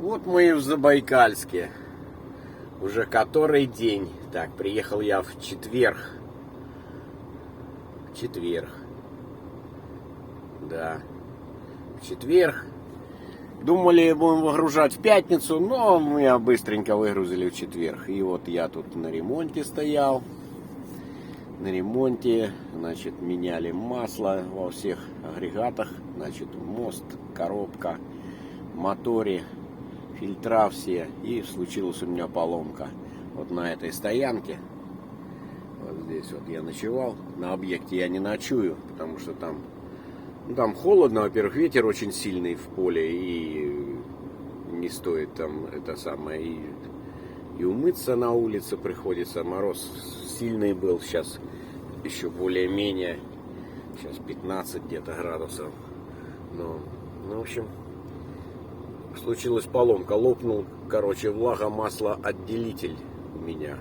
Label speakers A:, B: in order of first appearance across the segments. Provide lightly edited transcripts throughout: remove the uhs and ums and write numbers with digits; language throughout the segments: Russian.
A: Вот мы и в Забайкальске. Уже который день. Так, приехал я в четверг. Да. В четверг. Думали, будем выгружать в пятницу, но мы быстренько выгрузили в четверг. И вот я тут на ремонте стоял. На ремонте, значит, меняли масло во всех агрегатах. Значит, мост, коробка, моторе, фильтра все. И случилась у меня поломка. Вот на этой стоянке. Вот здесь вот я ночевал. На объекте я не ночую, потому что там холодно, во-первых, ветер очень сильный в поле, и не стоит там это самое, и умыться на улице приходится. Мороз сильный был, сейчас еще более-менее, сейчас 15 где-то градусов. Ну, в общем, случилась поломка, лопнул, влагомаслоотделитель у меня,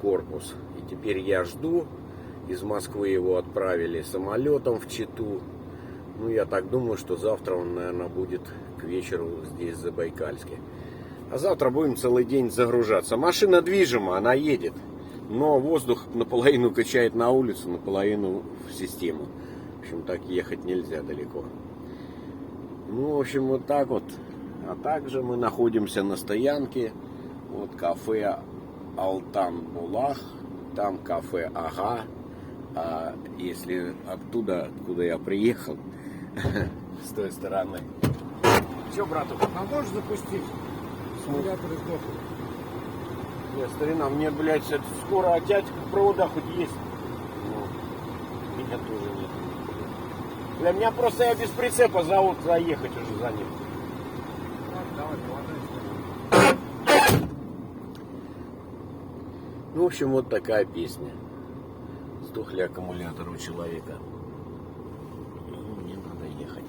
A: корпус. И теперь я жду, из Москвы его отправили самолетом в Читу. Ну, я так думаю, что завтра он, наверное, будет к вечеру здесь, в Забайкальске. А завтра будем целый день загружаться. Машина движима, она едет. Но воздух наполовину качает на улицу, наполовину в систему. В общем, так ехать нельзя далеко. Ну, в общем, вот так вот. А также мы находимся на стоянке. Вот кафе Алтан Булах. Там кафе Ага. А если оттуда, откуда я приехал, с той стороны. Че, братух, а можешь запустить? Аккумулятор сдох. Нет, старина, мне, блядь, скоро опять провода хоть есть. Но меня тоже нет. Для меня просто я без прицепа завод заехать уже за ним. Давай, ну, в общем, вот такая песня. Сдохли аккумулятор у человека. Мне надо ехать.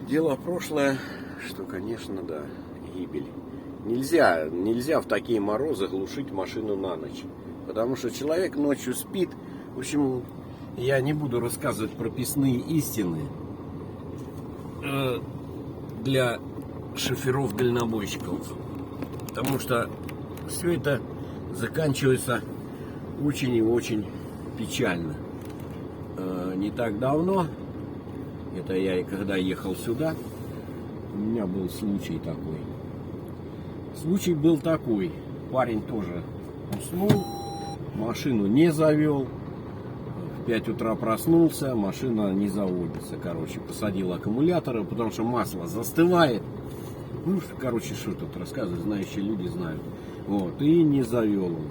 A: Дело прошлое, что, конечно, да, гибель. Нельзя в такие морозы глушить машину на ночь. Потому что человек ночью спит. В общем, я не буду рассказывать прописные истины для шоферов-дальнобойщиков. Потому что все это заканчивается очень и очень печально. Не так давно, это я когда ехал сюда, у меня был случай такой. Случай был такой. Парень тоже уснул, машину не завел. В 5 утра проснулся, машина не заводится. Посадил аккумуляторы, потому что масло застывает. Ну, что тут рассказывать, знающие люди знают. Вот, и не завел он,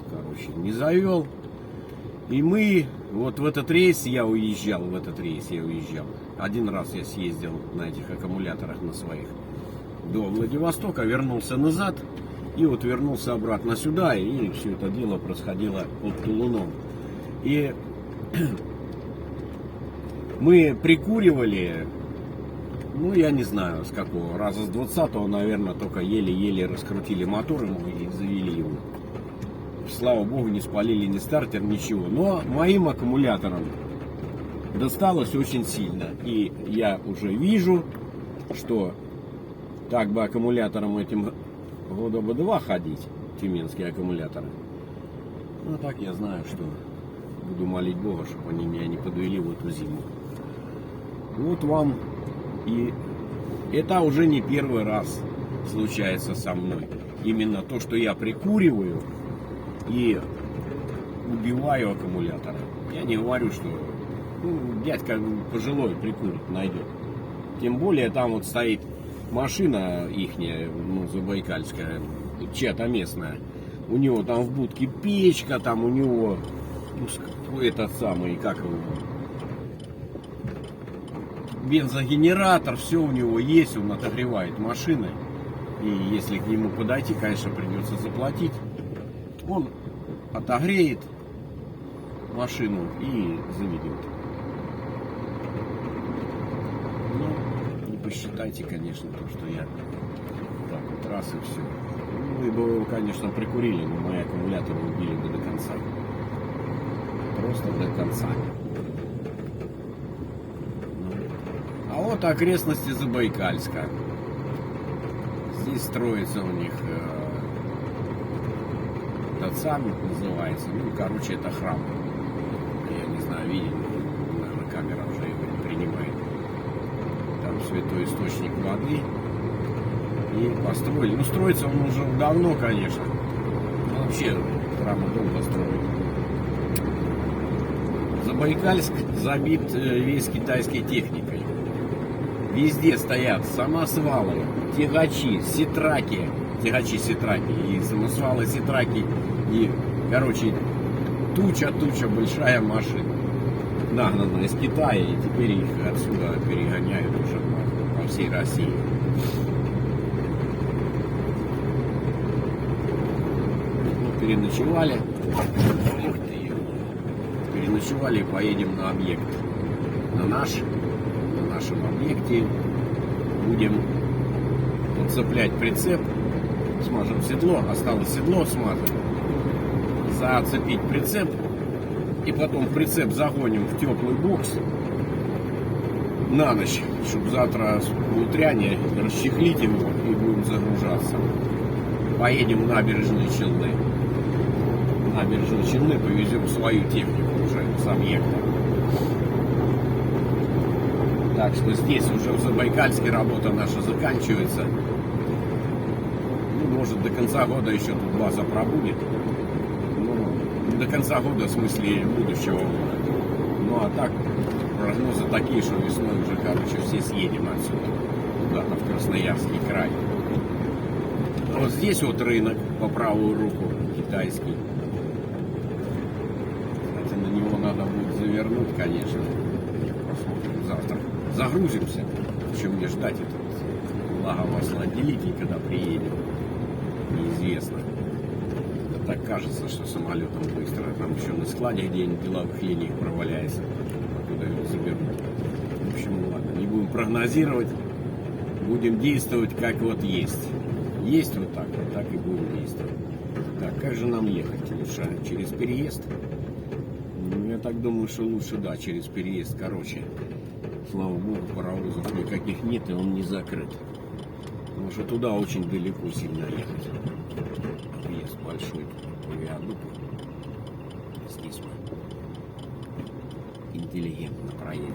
A: не завел. И мы, вот в этот рейс я уезжал. Один раз я съездил на этих аккумуляторах на своих до Владивостока, вернулся назад. И вот вернулся обратно сюда, и все это дело происходило под Тулуном. И мы прикуривали, ну, я не знаю, с какого, раза с 20-го, наверное, только еле-еле раскрутили мотор и завели его. Слава богу, не спалили ни стартер, ничего. Но моим аккумуляторам досталось очень сильно. И я уже вижу, что так бы аккумулятором этим года бы 2 ходить, тюменские аккумуляторы. Ну, так я знаю, что буду молить Бога, чтобы они меня не подвели в эту зиму. Вот вам. И это уже не первый раз случается со мной. Именно то, что я прикуриваю и убиваю аккумуляторы. Я не говорю, что дядька пожилой прикурит, найдет. Тем более там вот стоит машина ихняя, забайкальская, чья-то местная. У него там в будке печка, там у него этот самый, как его, бензогенератор, все у него есть, он отогревает машины. И если к нему подойти, конечно, придется заплатить. Он отогреет машину и заведет. Ну, не посчитайте, конечно, то, что я так вот раз и все. Ну, вы бы его, конечно, прикурили, но мои аккумуляторы убили бы до конца. Просто до конца. А вот окрестности Забайкальска. Здесь строится у них Дацан называется. Ну, короче, это храм. Я не знаю, видели, наверное, камера уже его не принимает. Там святой источник воды. И построили. Ну, строится он уже давно, конечно. Ну, вообще, храмы долго строили. Забайкальск забит весь китайской техникой. Везде стоят самосвалы, тягачи, ситраки, и самосвалы, ситраки, и, короче, туча большая машин, нагнана из Китая, и теперь их отсюда перегоняют уже по всей России. Ну, переночевали. Переночевали и поедем на объект. На нашем объекте будем подцеплять прицеп. Смажем седло. Осталось седло смажем. Зацепить прицеп. И потом прицеп загоним в теплый бокс на ночь, чтобы завтра в утряне расчехлить его и будем загружаться. Поедем в набережные Челны. В набережные Челны повезем свою технику уже с объекта. Так что здесь уже в Забайкальске работа наша заканчивается. Ну, может, до конца года еще тут база пробудет. Ну, до конца года, в смысле будущего года. Ну, а так, прогнозы такие, что весной уже, короче, все съедем отсюда. Куда-то в Красноярский край. Вот здесь вот рынок по правую руку, китайский. Кстати, на него надо будет завернуть, конечно. Посмотрим завтра. Загрузимся. Чем мне ждать это маслоотделитель, когда приедем, неизвестно. Так кажется, что самолетом быстро. Там еще на складе где-нибудь деловых линий проваляется. Куда его заберут. В общем, ладно, не будем прогнозировать. Будем действовать как вот есть. Есть вот так и будем действовать. Так, как же нам ехать? Лучше через переезд? Ну, я так думаю, что лучше, да, через переезд. Короче, слава богу, паровозов никаких нет, и он не закрыт. Потому что туда очень далеко сильно ехать. Есть большой виадук. Здесь мы интеллигентно проедем.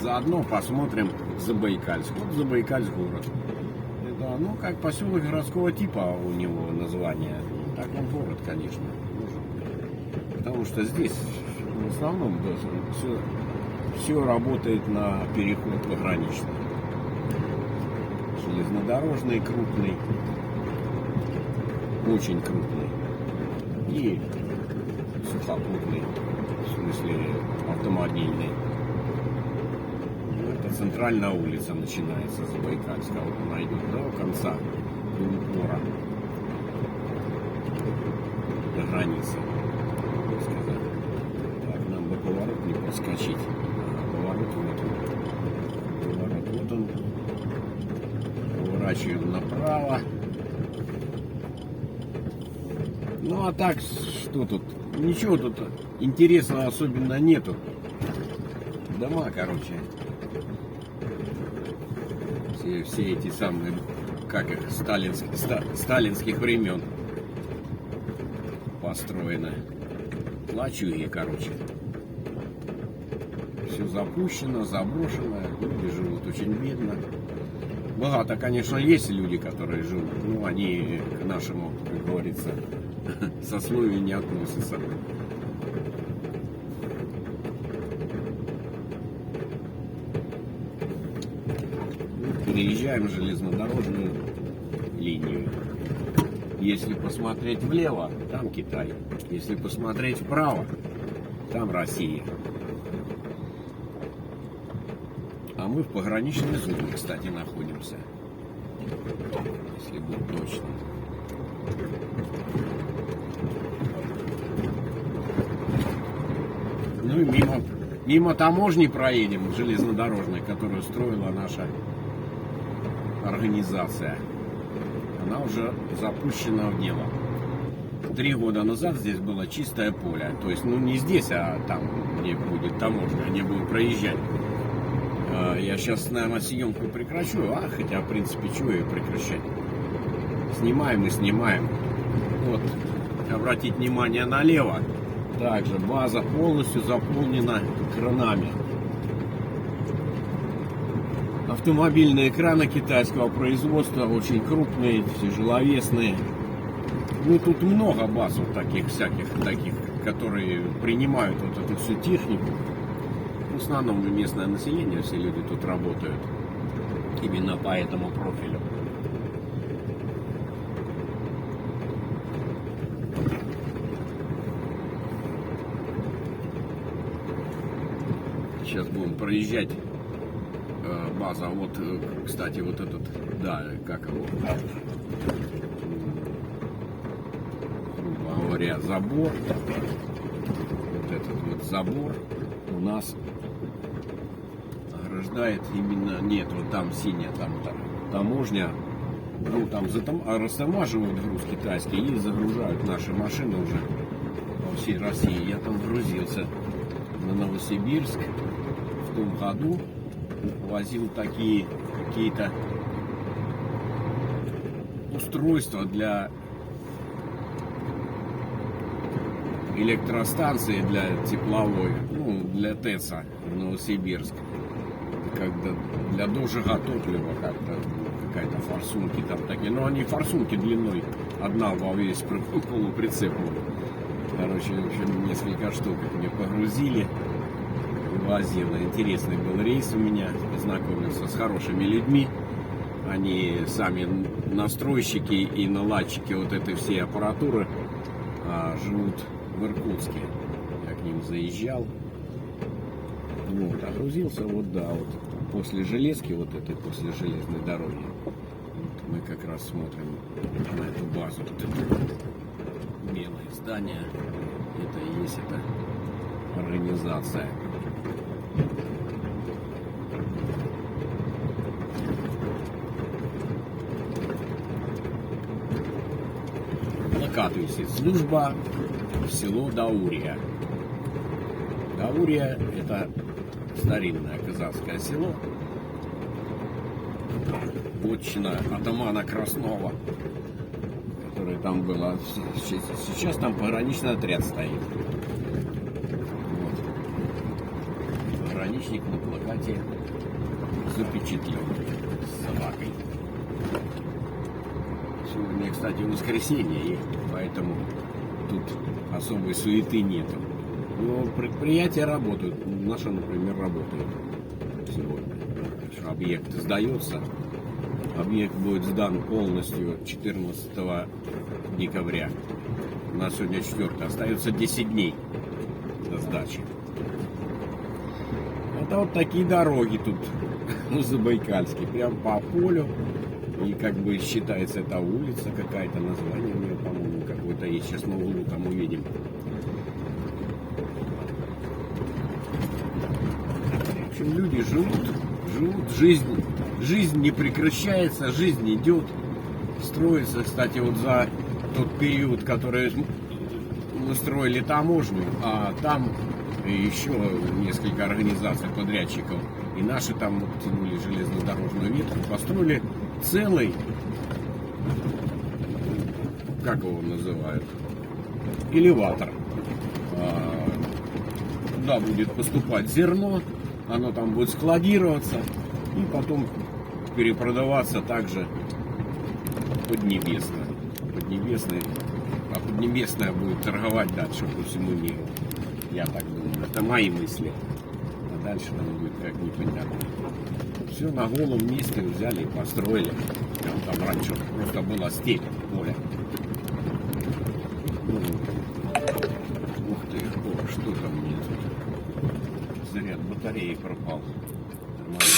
A: Заодно посмотрим Забайкальск. Вот Забайкальск город. Это, ну, как поселок городского типа у него название. Так он город, конечно. Потому что здесь в основном все работает на переход пограничный. Железнодорожный крупный, очень крупный. И сухопутный, в смысле автомобильный. Это центральная улица начинается с Забайкальска. Вот она идет до конца, до упора, до границы. Так, нам бы поворот не проскочить. Поворот вот он. Поворот вот он. Поворачиваем направо. Ну а так, что тут? Ничего тут интересного особенно нету. Дома, короче. Все эти самые, как их, сталинских времен построены. Лачуги, короче. Все запущено, заброшено. Люди живут очень бедно. Богато, конечно, есть люди, которые живут. Но они к нашему, как говорится, сословию не относятся. Переезжаем железнодорожную линию. Если посмотреть влево, там Китай. Если посмотреть вправо, там Россия. А мы в пограничной зоне, кстати, находимся. Если быть точно. Ну и мимо таможни проедем, железнодорожной, которую строила наша организация. Она уже запущена в дело. 3 года назад здесь было чистое поле. То есть, ну, не здесь, а там, где будет таможня, где будем проезжать. Я сейчас, наверное, съемку прекращу, хотя, в принципе, чего ее прекращать. Снимаем и снимаем. Вот, обратить внимание налево. Также база полностью заполнена кранами. Автомобильные краны китайского производства, очень крупные, тяжеловесные. Ну, тут много баз вот таких всяких, таких, которые принимают вот эту всю технику. В основном местное население, все люди тут работают именно по этому профилю. Сейчас будем проезжать база. Вот, кстати, вот этот, да, как его, грубо говоря, забор. Вот этот вот забор у нас ограждает именно, нет, вот там синяя, там таможня. Ну, там растамаживают груз китайский и загружают наши машины уже по всей России. Я там грузился на Новосибирск в том году, возил такие какие-то устройства для электростанции, для тепловой, ну, для ТЭЦа в Новосибирск. Когда для дожига топлива как-то какая-то форсунки там такие. Но они форсунки длиной одна во весь полуприцеп. Короче, в общем, несколько штук мне погрузили. Возила. Интересный был рейс у меня. Познакомился с хорошими людьми. Они сами настройщики и наладчики вот этой всей аппаратуры, живут в Иркутске. Я к ним заезжал. Вот, огрузился, вот, да, вот после железки, вот этой, после железной дороги. Вот мы как раз смотрим на эту базу. Вот это белое здание. Это и есть эта организация. Плакат висит: служба в село Даурия. Даурия — это старинное казахское село, вотчина атамана Краснова, который там было. Сейчас там пограничный отряд стоит. Вот. Пограничник на плакате запечатлен с собакой. Сегодня, кстати, воскресенье, и поэтому тут особой суеты нету. Но предприятия работают. Наше, например, работает сегодня. Объект сдается. Объект будет сдан полностью 14 декабря. У нас сегодня 4. Остается 10 дней до сдачи. Это вот такие дороги тут в Забайкальске. Прям по полю. И как бы считается, это улица какая-то, название у нее, по-моему, какое-то есть. Сейчас на углу там увидим. В общем, люди живут, жизнь не прекращается, жизнь идет, строится. Кстати, вот за тот период, который мы строили таможню, а там еще несколько организаций подрядчиков, и наши там вот тянули железнодорожную ветку, построили целый, как его называют, элеватор. Туда будет поступать зерно, оно там будет складироваться и потом перепродаваться также Поднебесное. А Поднебесное будет торговать дальше по всему миру. Я так думаю. Это мои мысли. А дальше там будет как непонятно. Все на голом месте взяли и построили. Там раньше просто была степь, поле. Ух ты, что там мне тут? Заряд батареи пропал. Нормально.